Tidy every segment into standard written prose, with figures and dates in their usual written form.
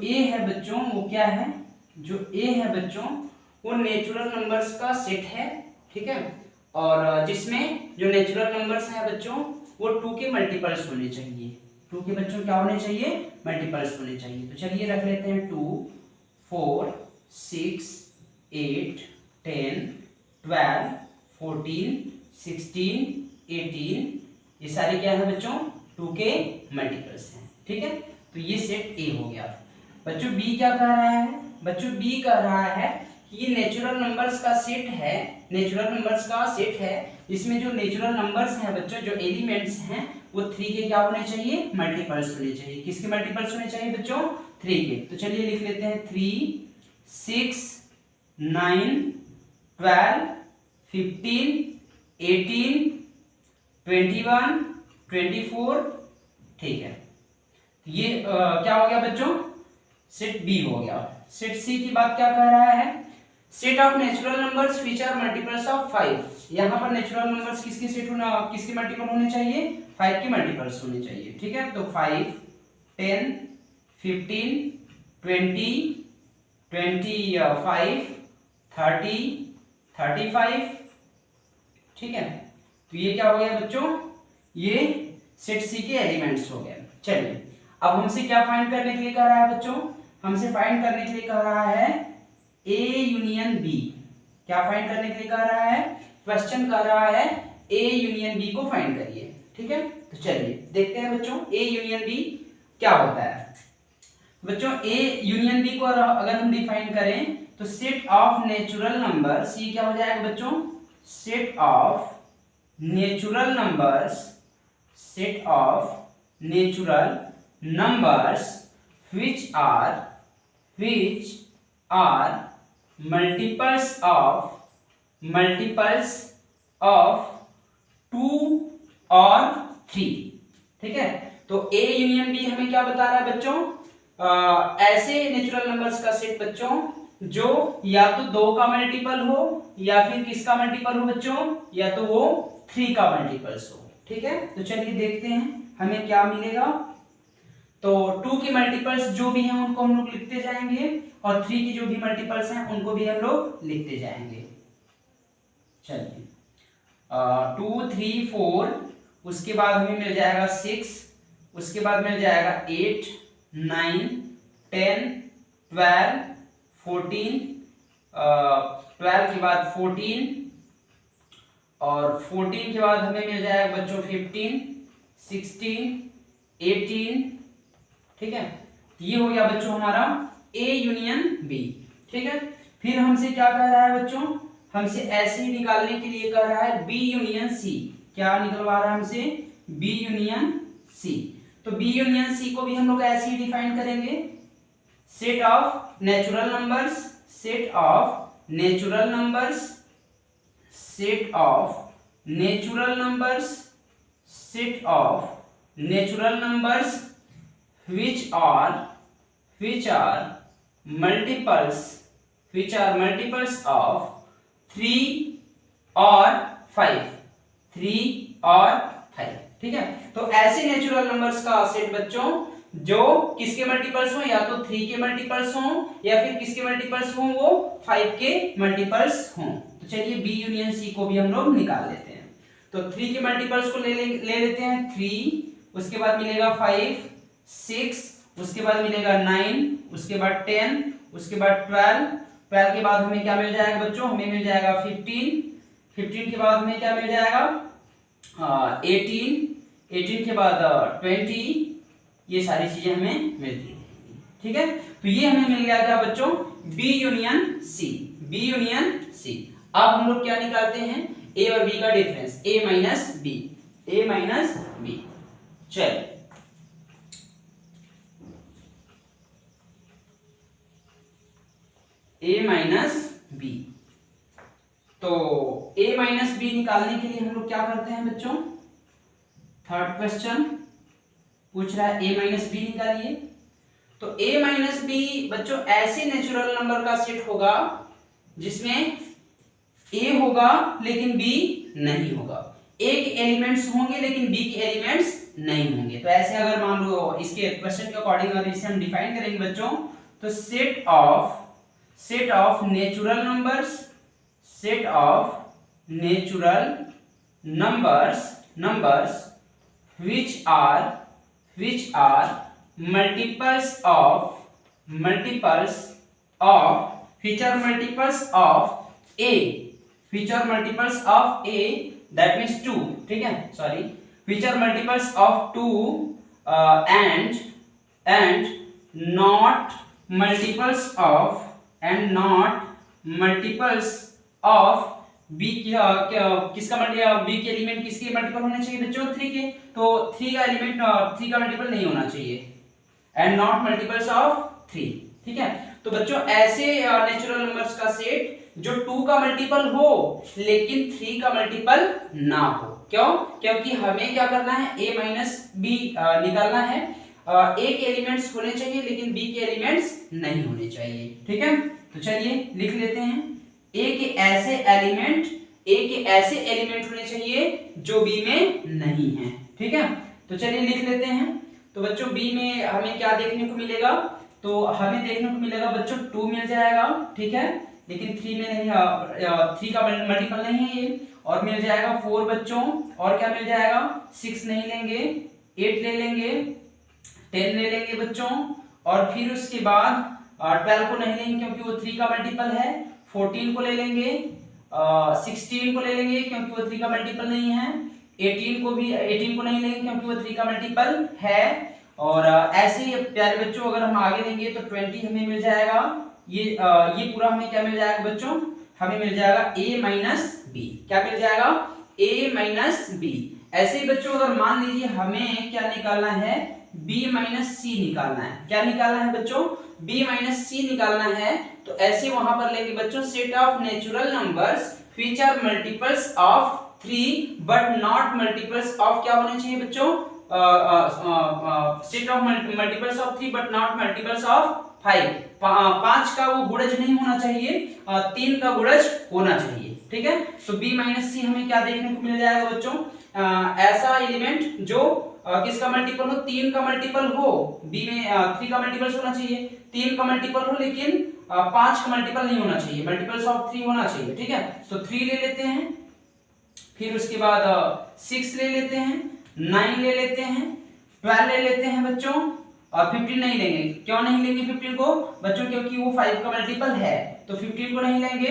ए है बच्चों वो क्या है, जो ए है बच्चों वो नेचुरल नंबर्स का सेट है, ठीक है। और जिसमें जो नेचुरल नंबर्स हैं बच्चों वो 2 के मल्टीपल्स होने चाहिए। 2 के बच्चों क्या होने चाहिए, मल्टीपल्स होने चाहिए। तो चलिए रख लेते हैं 2 4 6 8 10 12 14 16 18, ये सारे क्या है बच्चों 2 के मल्टीपल्स हैं, ठीक है। तो ये सेट ए हो गया। बच्चों बी क्या कह रहा है, बच्चों बी कह रहा है कि ये नेचुरल नंबर्स का सेट है, नेचुरल नंबर्स का सेट है, इसमें जो नेचुरल नंबर्स हैं बच्चों, जो एलिमेंट्स हैं वो 3 के क्या होने चाहिए, मल्टीपल्स होने चाहिए। किसके मल्टीपल्स होने चाहिए बच्चों, 3 के। तो चलिए लिख लेते हैं 3 6 9 12 15 18 21 24, ठीक है। ये क्या हो गया बच्चों, सेट बी हो गया। सेट सी की बात क्या कह रहा है, set of natural numbers which are multiples of 5। यहाँ पर नेचुरल नंबर्स किसके सेट होना, किसके मल्टीपल होने चाहिए, 5 के मल्टीपल्स होने चाहिए, ठीक है। तो 5 10 15 20 25 30 35, ठीक है। तो ये क्या हो गया बच्चों, ये सेट सी के एलिमेंट्स हो गए। चलिए अब हमसे क्या फाइंड करने के लिए कह रहा है बच्चों, हमसे फाइंड करने के लिए कह रहा है ए यूनियन बी। क्या फाइंड करने के लिए कह रहा है, क्वेश्चन कह रहा है ए यूनियन बी को फाइंड करिए, ठीक है। तो चलिए देखते हैं बच्चों ए यूनियन बी क्या होता है। बच्चों ए यूनियन बी को अगर हम डिफाइन करें तो सेट ऑफ नेचुरल नंबर्स, ये क्या हो जाएगा बच्चों, set of natural numbers, set of natural numbers which are multiples of 2 और 3, ठीक है। तो ए यूनियन बी हमें क्या बता रहा है बच्चों, ऐसे नेचुरल नंबर्स का सेट बच्चों जो या तो 2 का मल्टीपल हो या फिर किसका मल्टीपल हो बच्चों, या तो वो 3 का मल्टीपल्स हो, ठीक है। तो चलिए देखते हैं हमें क्या मिलेगा। तो 2 के मल्टीपल्स जो भी हैं उनको हम लोग लिखते जाएंगे और 3 की जो भी मल्टीपल्स हैं उनको भी हम लोग लिखते जाएंगे। चलिए 2 3 4, उसके बाद हमें मिल जाएगा 6, उसके बाद मिल जाएगा 8 9 10 12 14, 12 के बाद 14 और 14 के बाद हमें मिल जाएगा बच्चों 15 16 18, ठीक है। ये हो गया बच्चों हमारा ए यूनियन बी, ठीक है। फिर हमसे क्या कह रहा है बच्चों, हमसे ऐसे ही निकालने के लिए कह रहा है बी यूनियन सी। क्या निकलवा रहा है हमसे, बी यूनियन सी। तो बी यूनियन सी को भी हम लोग ऐसे ही डिफाइन करेंगे, set of natural numbers, set of natural numbers, set of natural numbers, set of natural numbers which are multiples of 3 और 5, 3 और 5, ठीक है। तो ऐसे नेचुरल नंबर्स का सेट बच्चों जो किसके मल्टीपल्स हो, या तो 3 के मल्टीपल्स हो या फिर किसके मल्टीपल्स हो, वो 5 के मल्टीपल्स हो। तो चलिए बी यूनियन सी को भी हम लोग निकाल लेते हैं। तो 3 के मल्टीपल्स को ले लेते हैं 3, उसके बाद मिलेगा 5 6, उसके बाद मिलेगा 9, उसके बाद 10, उसके बाद 12 के बाद हमें क्या मिल जाएगा बच्चों, हमें मिल जाएगा 15 के बाद हमें क्या मिल जाएगा 18 के बाद 20, ये सारी चीजें हमें मिलती हैं, ठीक है। तो ये हमें मिल गया क्या बच्चों, B union C, B union C. अब हम लोग क्या निकालते हैं, ए और बी का डिफरेंस, ए माइनस बी, ए माइनस बी। चल ए माइनस बी, तो ए माइनस बी निकालने के लिए हम लोग क्या करते हैं बच्चों, थर्ड क्वेश्चन पूछ रहा है ए माइनस बी निकालिए। तो ए माइनस बी बच्चों ऐसे नेचुरल नंबर का सेट होगा जिसमें ए होगा लेकिन बी नहीं होगा, ए के एलिमेंट्स होंगे लेकिन बी के एलिमेंट्स नहीं होंगे। तो ऐसे अगर मान लो इसके क्वेश्चन के अकॉर्डिंग अगर इसे हम डिफाइन करेंगे बच्चों, तो set of natural numbers which are multiples of a, that means 2, ठीक है, sorry, which are multiples of 2 and not multiples of b किसका b के एलिमेंट किसके मल्टीपल होने चाहिए बच्चों? 3 के। तो 3 का एलिमेंट 3 का मल्टीपल नहीं होना चाहिए, एंड नॉट मल्टीपल्स ऑफ 3, ठीक है। तो बच्चों ऐसे नेचुरल नंबर्स का सेट जो 2 का मल्टीपल हो लेकिन 3 का मल्टीपल ना हो। क्यों? क्योंकि हमें क्या करना है, a माइनस बी निकालना है। a के एलिमेंट्स होने चाहिए लेकिन b के एलिमेंट्स नहीं होने चाहिए, ठीक है। तो चलिए लिख लेते हैं, a के ऐसे एलिमेंट होने चाहिए जो b में नहीं है, ठीक है। तो चलिए लिख लेते हैं। तो बच्चों b में हमें क्या देखने को मिलेगा, तो हमें देखने को मिलेगा बच्चों 2 मिल जाएगा, ठीक है, लेकिन 3 में नहीं, 3 का मल्टीपल नहीं है ये। और मिल जाएगा 4 बच्चों, और क्या मिल जाएगा, 6 नहीं लेंगे, 8 ले लेंगे, 10 ले लेंगे बच्चों, और फिर उसके बाद 12 को नहीं लेंगे क्योंकि वो 3 का मल्टीपल है, 14 को ले लेंगे, 16 को ले लेंगे क्योंकि वो 3 का मल्टीपल नहीं है, 18 को नहीं लेंगे क्योंकि वो 3 का मल्टीपल है। और ऐसे ही प्यारे बच्चों अगर हम आगे लेंगे तो 20 हमें मिल जाएगा। ये पूरा हमें क्या मिल जाएगा बच्चों, हमें मिल जाएगा a माइनस बी। क्या मिल जाएगा, a माइनस बी। ऐसे ही बच्चों अगर मान लीजिए हमें क्या निकालना है, b माइनस सी निकालना है। क्या निकालना है बच्चों, b माइनस सी निकालना है। तो ऐसे वहां पर लेंगे बच्चों, set of natural numbers which are multiples of 3 but not multiples of, क्या होने चाहिए बच्चों, set of multiples of 3 but not multiples of 5। 5 का वो गुणज नहीं होना चाहिए, 3 का गुणज होना चाहिए, ठीक है। तो b माइनस सी हमें क्या देखने को मिल जाएगा बच्चों, ऐसा एलिमेंट जो किसका मल्टीपल हो, 3 का मल्टीपल हो, b में 3 का मल्टीपल होना चाहिए, 3 का मल्टीपल हो लेकिन 5 का मल्टीपल नहीं होना चाहिए, मल्टीपल्स ऑफ 3 होना चाहिए, ठीक है। तो 3 ले लेते हैं, फिर उसके बाद 6 ले लेते हैं, 9 ले लेते हैं, 12 ले लेते हैं बच्चों, और 15 नहीं लेंगे। क्यों नहीं लेंगे 15 को बच्चों, क्योंकि वो 5 का मल्टीपल है, तो 15 को नहीं लेंगे।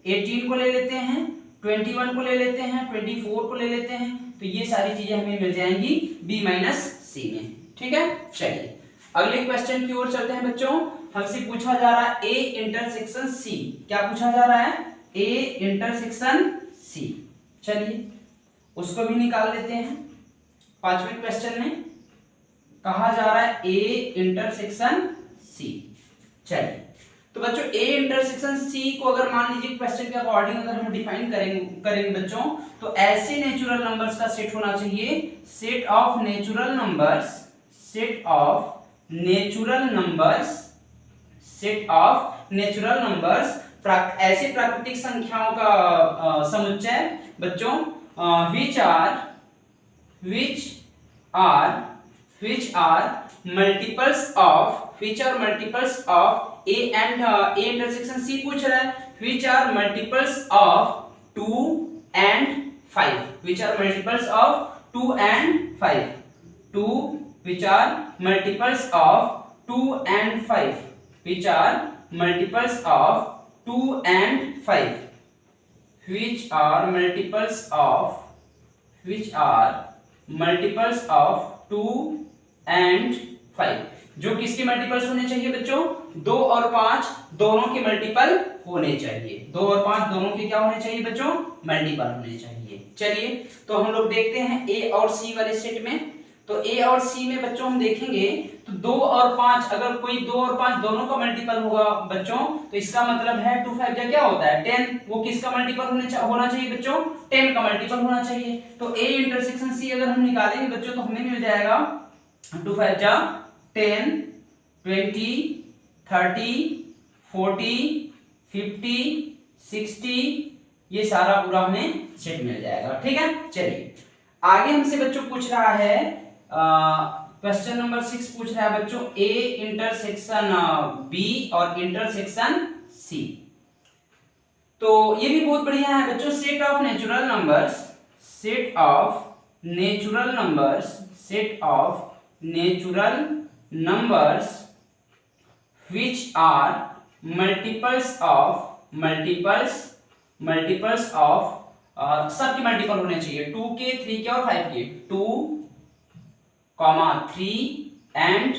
18 को ले लेते हैं, 21 को ले लेते हैं, 24 को ले लेते हैं। तो ये सारी चीजें हमें मिल जाएंगी b माइनस सी में, ठीक है। चलिए अगले क्वेश्चन की ओर चलते हैं बच्चों। हमसे पूछा जा रहा है a इंटरसेक्शन c। क्या पूछा जा रहा है, a इंटरसेक्शन c। चलिए उसको भी निकाल लेते हैं। 5वें क्वेश्चन में कहा जा रहा है a इंटरसेक्शन c। चलिए तो बच्चों a इंटरसेक्शन c को अगर मान लीजिए क्वेश्चन के अकॉर्डिंग अगर हम डिफाइन करेंगे बच्चों, तो ऐसे नेचुरल नंबर्स का सेट होना चाहिए, सेट ऑफ नेचुरल नंबर्स ऐसे प्राकृतिक संख्याओं का समुच्चय बच्चों, which are multiples of a and a intersection c पूछ रहा है, which are multiples of 2 and 5, which are multiples of 2 and 5, which are multiples of 2 and 5, which are multiples of 2 and 5, which are multiples of 2 and 5। जो किसके multiples होने चाहिए बच्चों, 2 और 5 दोनों के मल्टीपल होने चाहिए, 2 और 5 दोनों के क्या होने चाहिए बच्चों, मल्टीपल होने चाहिए। चलिए तो हम लोग देखते हैं a और c वाले सेट में। तो a और c में बच्चों हम देखेंगे तो 2 और 5, अगर कोई 2 और 5 दोनों का मल्टीपल होगा बच्चों, तो इसका मतलब है 2 5 जा क्या होता है 10, वो किसका मल्टीपल होना चाहिए बच्चों, 10 का मल्टीपल होना चाहिए। तो a इंटरसेक्शन c अगर हम निकालेंगे बच्चों तो हमें मिल जाएगा 2 5 जा 10, 20, 30, 40, 50, 60, ये सारा पूरा हमें सेट मिल जाएगा, ठीक है। चलिए आगे हमसे बच्चों पूछ रहा है क्वेश्चन नंबर 6 पूछ रहा है बच्चों ए इंटरसेक्शन बी और इंटरसेक्शन सी। तो ये भी बहुत बढ़िया है बच्चों, set of natural numbers, set of natural numbers, set of natural numbers which are multiples of सबके मल्टीपल होने चाहिए, 2 के, 3 के और 5 के, 2, 3 एंड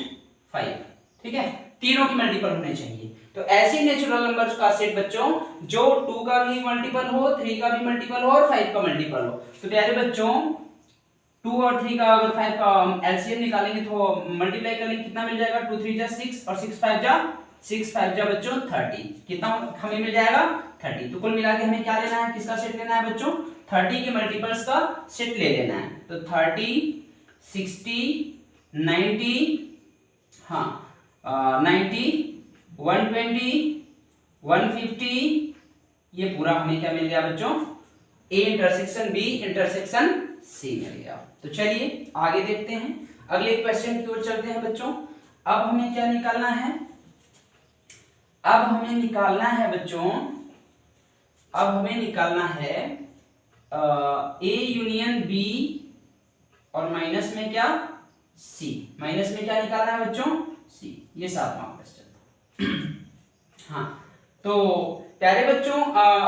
5, ठीक है, तीनों की मल्टीपल होने चाहिए। तो ऐसे नेचुरल नंबर्स का सेट बच्चों जो 2 का भी मल्टीपल हो, 3 का भी मल्टीपल हो और 5 का मल्टीपल हो। तो प्यारे बच्चों 2 और 3 का अगर 5 का एलसीएम निकालेंगे तो मल्टीप्लाई करेंगे कितना मिल जाएगा, 2 3 जा 6 और 6 5 जा बच्चों 30, कितना हमें मिल जाएगा 30। तो कुल मिला के हमें क्या लेना है, किसका सेट लेना है बच्चों, 30 के मल्टीपल्स का सेट ले लेना है। तो 30 60 90 90 120 150, ये पूरा हमें क्या मिल गया बच्चों, A intersection B intersection C मिल गया। तो चलिए आगे देखते हैं, अगले क्वेश्चन की ओर चलते हैं बच्चों। अब हमें क्या निकालना है, अब हमें निकालना है बच्चों, अब हमें निकालना है ए यूनियन बी और माइनस में क्या सी, माइनस में क्या निकालना है बच्चों सी, ये 7वां क्वेश्चन। हाँ तो प्यारे बच्चों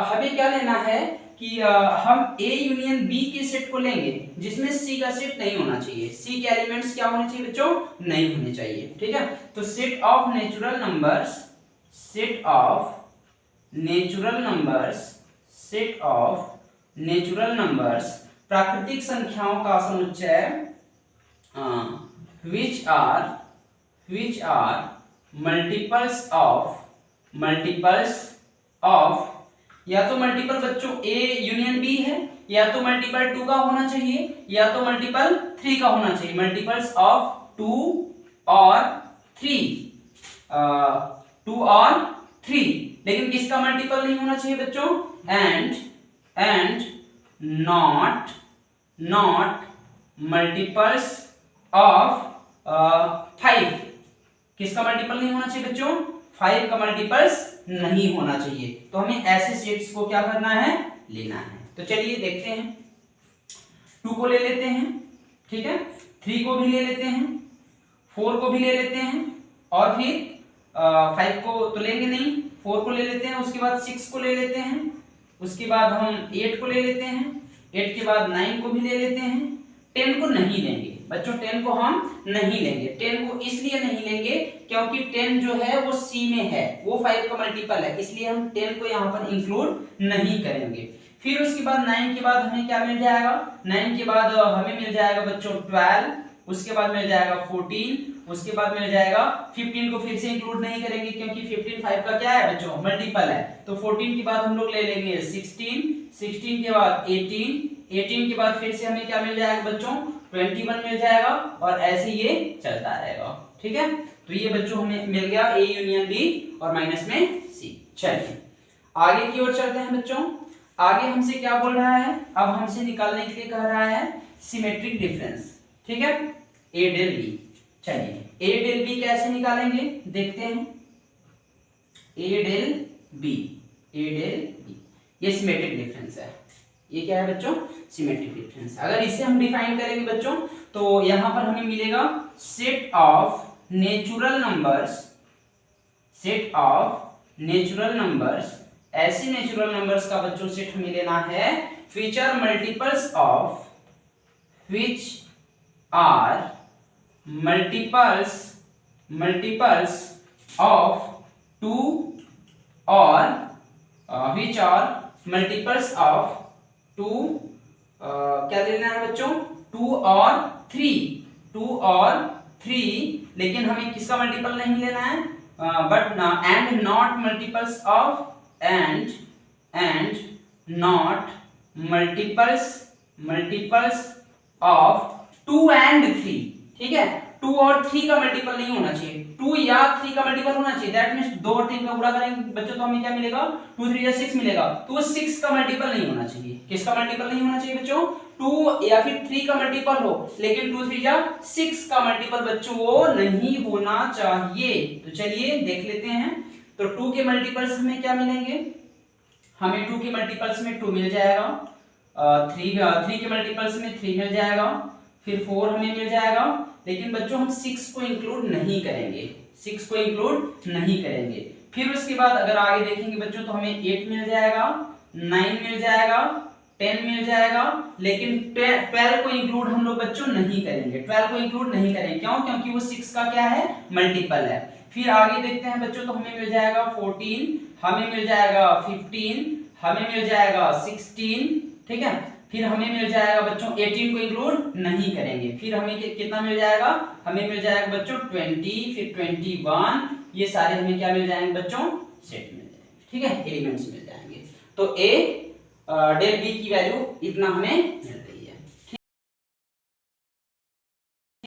हमें क्या लेना है कि हम ए यूनियन बी के सेट को लेंगे जिसमें सी का सेट नहीं होना चाहिए, सी के एलिमेंट्स क्या होने चाहिए बच्चों, नहीं होने चाहिए, ठीक है। तो set of natural numbers, set of natural numbers, set of natural numbers प्राकृतिक संख्याओं का समुच्चय which are multiples of या तो मल्टीपल बच्चों ए यूनियन बी है, या तो मल्टीपल 2 का होना चाहिए, या तो मल्टीपल 3 का होना चाहिए, मल्टीपल्स ऑफ 2 और 3, 2 और 3, लेकिन किसका मल्टीपल नहीं होना चाहिए बच्चों, एंड नॉट मल्टीपल्स ऑफ 5, किसका मल्टीपल नहीं होना चाहिए बच्चों, 5 का मल्टीपल्स नहीं होना चाहिए। तो हमें ऐसे सेट्स को क्या करना है, लेना है। तो चलिए देखते हैं, 2 को ले लेते हैं, ठीक है, 3 को भी ले लेते हैं, 4 को भी ले लेते हैं, और फिर 5 को तो लेंगे नहीं, 4 को ले लेते हैं, उसके बाद 6 को ले लेते हैं, उसके बाद हम 8 को ले लेते हैं, 8 के बाद 9 को भी ले लेते हैं, 10 को नहीं लेंगे बच्चों, 10 को हम नहीं लेंगे। 10 को इसलिए नहीं लेंगे क्योंकि 10 जो है वो C में है, वो 5 का मल्टीपल है, इसलिए हम 10 को यहाँ पर इंक्लूड नहीं करेंगे। फिर उसके बाद 9 के बाद हमें क्या मिल जाएगा, 9 के बाद हमें मिल जाएगा बच्चों 12, उसके बाद मिल जाएगा 14, उसके बाद मिल जाएगा 15 को फिर से इंक्लूड नहीं करेंगे क्योंकि 15 5 का क्या है बच्चों, मल्टीपल है। तो 14 के बाद हम लोग ले लेंगे 16, 16 के बाद 18, 18 के बाद फिर से हमें क्या मिल जाएगा बच्चों 21 मिल जाएगा, और ऐसे ये चलता रहेगा, ठीक है। तो ये बच्चों हमें मिल गया ए यूनियन बी और माइनस में सी। चलिए आगे की ओर चलते हैं बच्चों। आगे हमसे क्या बोल रहा है, अब हमसे निकालने के लिए कह रहा है सिमेट्रिक डिफरेंस, ठीक है, ए डेल बी। चलिए ए डेल बी कैसे निकालेंगे देखते हैं, ए डेल बी, ए डेल बी, ये सिमेट्रिक डिफरेंस है, ये क्या है बच्चों, सिमेट्रिक डिफरेंस। अगर इसे हम डिफाइन करेंगे बच्चों तो यहां पर हमें मिलेगा set of natural numbers, set of natural numbers, ऐसे नेचुरल नंबर्स का बच्चों सेट हमें लेना है which are multiples of, which are multiples of 2 or which are multiples of 2 क्या लेना है बच्चों 2 और 3, 2 और 3, लेकिन हमें किसका मल्टीपल नहीं लेना है, but and not multiples of, and not multiples of 2 and 3, ठीक है, 2 और 3 का मल्टीपल नहीं होना चाहिए, 2 या 3 का मल्टीपल होना चाहिए। दैट मींस 2 और 3 का गुणा करेंगे बच्चों तो हमें क्या मिलेगा, 2 3 6 मिलेगा। तो वो 6 का मल्टीपल नहीं होना चाहिए। किसका मल्टीपल नहीं होना चाहिए बच्चों, 2 या फिर 3 का मल्टीपल हो, लेकिन 2 3 या 6 का मल्टीपल बच्चों वो नहीं होना चाहिए। तो चलिए देख लेते हैं। तो 2 के मल्टीपल्स हमें क्या मिलेंगे, हमें 2 के मल्टीपल्स में 2 मिल जाएगा, 3 के मल्टीपल्स में 3 मिल जाएगा, फिर 4 हमें मिल जाएगा। लेकिन बच्चों हम 6 को इंक्लूड नहीं करेंगे, 6 को इंक्लूड नहीं करेंगे। फिर उसके बाद अगर आगे देखेंगे बच्चों तो हमें 8 मिल जाएगा, 9 मिल जाएगा, 10 मिल जाएगा, लेकिन 12 को इंक्लूड हम लोग बच्चों नहीं करेंगे, 12 को इंक्लूड नहीं करेंगे। क्यों, क्योंकि वो 6 का क्या है, मल्टीपल है। फिर आगे देखते हैं बच्चों तो हमें मिल जाएगा 14, हमें मिल जाएगा 15, हमें मिल जाएगा 16, ठीक है। फिर हमें मिल जाएगा बच्चों 18 को इंक्लूड नहीं करेंगे। फिर हमें कितना मिल जाएगा, हमें मिल जाएगा बच्चों 20, फिर 21, ये सारे हमें क्या मिल जाएंगे बच्चों, सेट मिल जाएंगे, ठीक है, एलिमेंट्स मिल जाएंगे। तो ए डेल बी की वैल्यू इतना हमें